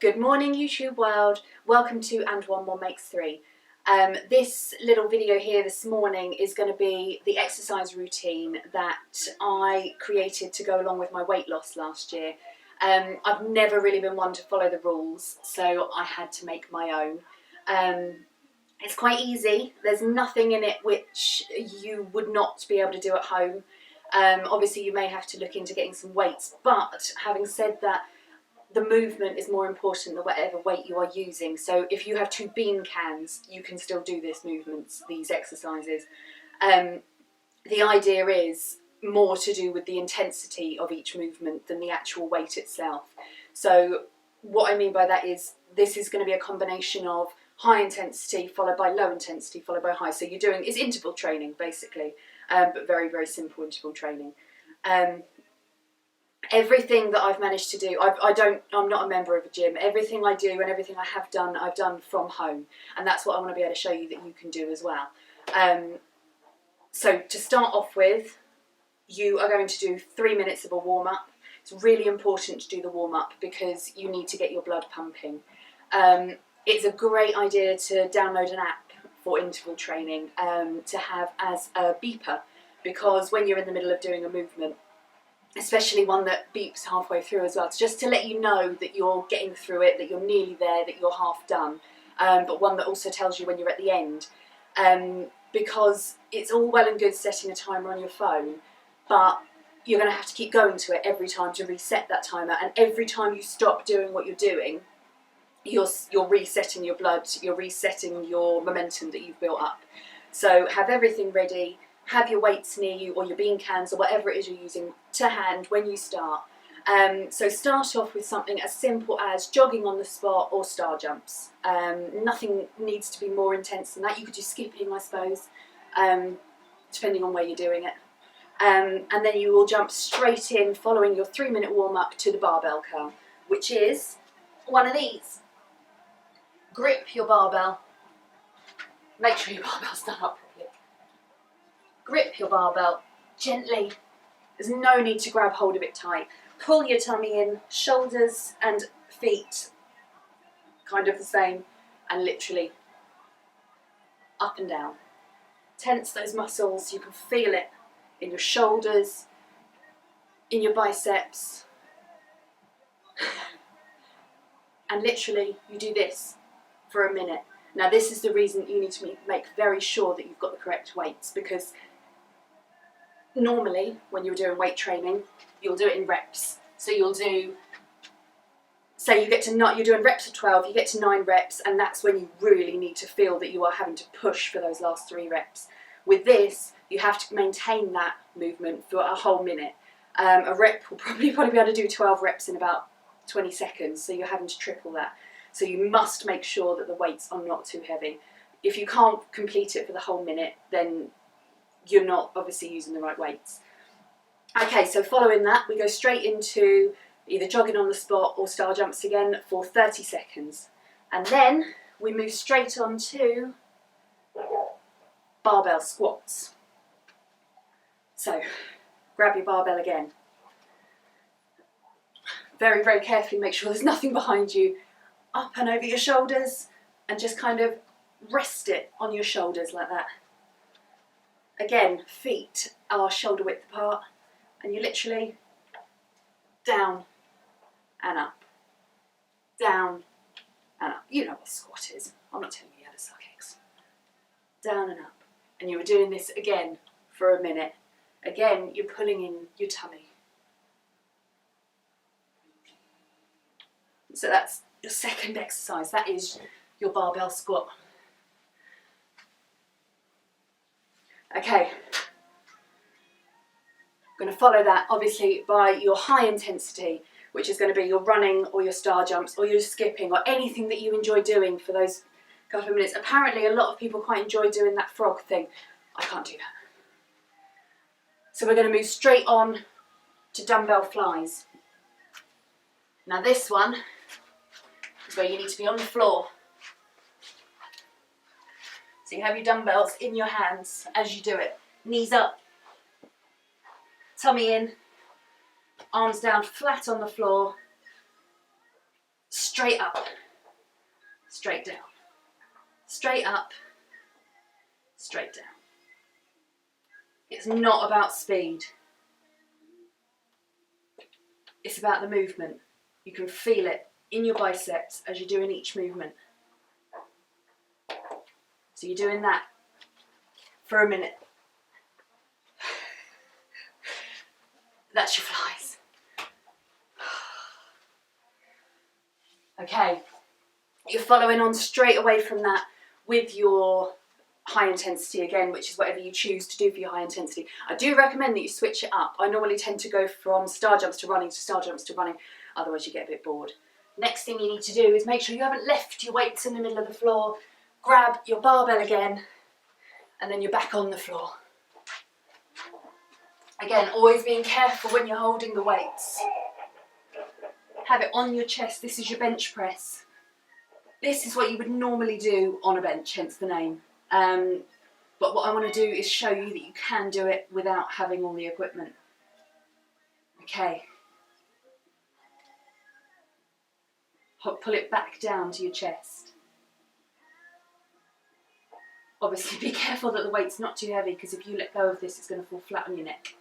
Good morning YouTube world, welcome to And One More Makes Three. This little video here this morning is going to be the exercise routine that I created to go along with my weight loss last year. I've never really been one to follow the rules, so I had to make my own. It's quite easy, there's nothing in it which you would not be able to do at home. Obviously you may have to look into getting some weights, but having said that, the movement is more important than whatever weight you are using. So if you have 2 bean cans, you can still do these exercises. The idea is more to do with the intensity of each movement than the actual weight itself. So what I mean by that is this is going to be a combination of high intensity followed by low intensity followed by high. So you're doing, it's interval training basically, but very, very simple interval training. Everything that I've managed to do, I'm not a member of a gym. Everything I do and everything I have done, I've done from home. And that's what I want to be able to show you that you can do as well. So to start off with, you are going to do 3 minutes of a warm-up. It's really important to do the warm-up because you need to get your blood pumping. It's a great idea to download an app for interval training to have as a beeper, because when you're in the middle of doing a movement, especially one that beeps halfway through as well, it's just to let you know that you're getting through it, that you're nearly there, that you're half done, but one that also tells you when you're at the end. Because it's all well and good setting a timer on your phone, but you're going to have to keep going to it every time to reset that timer, and every time you stop doing what you're doing, you're resetting your blood, you're resetting your momentum that you've built up. So have everything ready. Have your weights near you, or your bean cans, or whatever it is you're using to hand when you start. So start off with something as simple as jogging on the spot or star jumps. Nothing needs to be more intense than that. You could do skipping, I suppose, depending on where you're doing it. And then you will jump straight in following your 3-minute warm-up to the barbell curl, which is one of these. Grip your barbell. Make sure your barbell's done up properly. Grip your barbell gently. There's no need to grab hold of it tight. Pull your tummy in, shoulders and feet kind of the same, and literally up and down. Tense those muscles, you can feel it in your shoulders, in your biceps. And literally you do this for a minute. Now this is the reason you need to make very sure that you've got the correct weights, because normally when you're doing weight training, you'll do it in reps. So you'll do, say you're doing reps of 12, you get to 9 reps, and that's when you really need to feel that you are having to push for those last 3 reps. With this, you have to maintain that movement for a whole minute. A rep will probably be able to do 12 reps in about 20 seconds, so you're having to triple that. So you must make sure that the weights are not too heavy. If you can't complete it for the whole minute, then you're not obviously using the right weights. Okay, so following that, we go straight into either jogging on the spot or star jumps again for 30 seconds. And then we move straight on to barbell squats. So grab your barbell again. Very, very carefully make sure there's nothing behind you. Up and over your shoulders, and just kind of rest it on your shoulders like that. Again, feet are shoulder width apart, and you literally down and up, down and up. You know what a squat is. I'm not telling you how to suck eggs. Down and up. And you were doing this again for a minute. Again, you're pulling in your tummy. So that's your second exercise. That is your barbell squat. Okay, I'm going to follow that obviously by your high intensity, which is going to be your running or your star jumps or your skipping or anything that you enjoy doing for those couple of minutes. Apparently a lot of people quite enjoy doing that frog thing. I can't do that. So we're going to move straight on to dumbbell flies. Now this one is where you need to be on the floor. So you have your dumbbells in your hands as you do it. Knees up, tummy in, arms down flat on the floor, straight up, straight down, straight up, straight down. It's not about speed. It's about the movement. You can feel it in your biceps as you're doing each movement. So you're doing that for a minute. That's your flies. Okay, you're following on straight away from that with your high intensity again, which is whatever you choose to do for your high intensity. I do recommend that you switch it up. I normally tend to go from star jumps to running to star jumps to running, otherwise you get a bit bored. Next thing you need to do is make sure you haven't left your weights in the middle of the floor. Grab your barbell again, and then you're back on the floor. Again, always being careful when you're holding the weights. Have it on your chest. This is your bench press. This is what you would normally do on a bench, hence the name. But what I want to do is show you that you can do it without having all the equipment. Okay. Pull it back down to your chest. Obviously be careful that the weight's not too heavy, because if you let go of this, it's going to fall flat on your neck.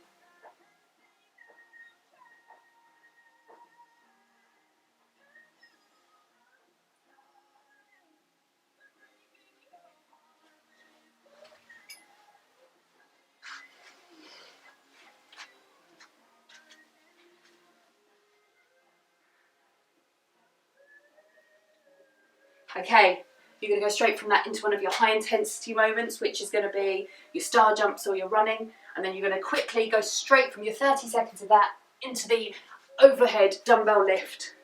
Okay, you're going to go straight from that into one of your high intensity moments, which is going to be your star jumps or your running, and then you're going to quickly go straight from your 30 seconds of that into the overhead dumbbell lift.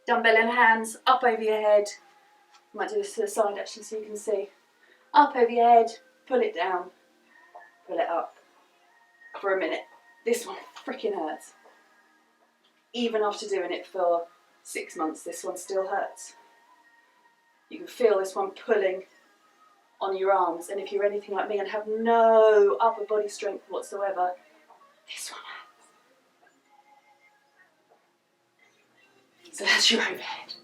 Dumbbell in hands, up over your head. I might do this to the side actually so you can see. Up over your head, pull it down, pull it up for a minute. This one freaking hurts. Even after doing it for 6 months, this one still hurts. You can feel this one pulling on your arms, and if you're anything like me and have no upper body strength whatsoever, this one hurts. So that's your overhead.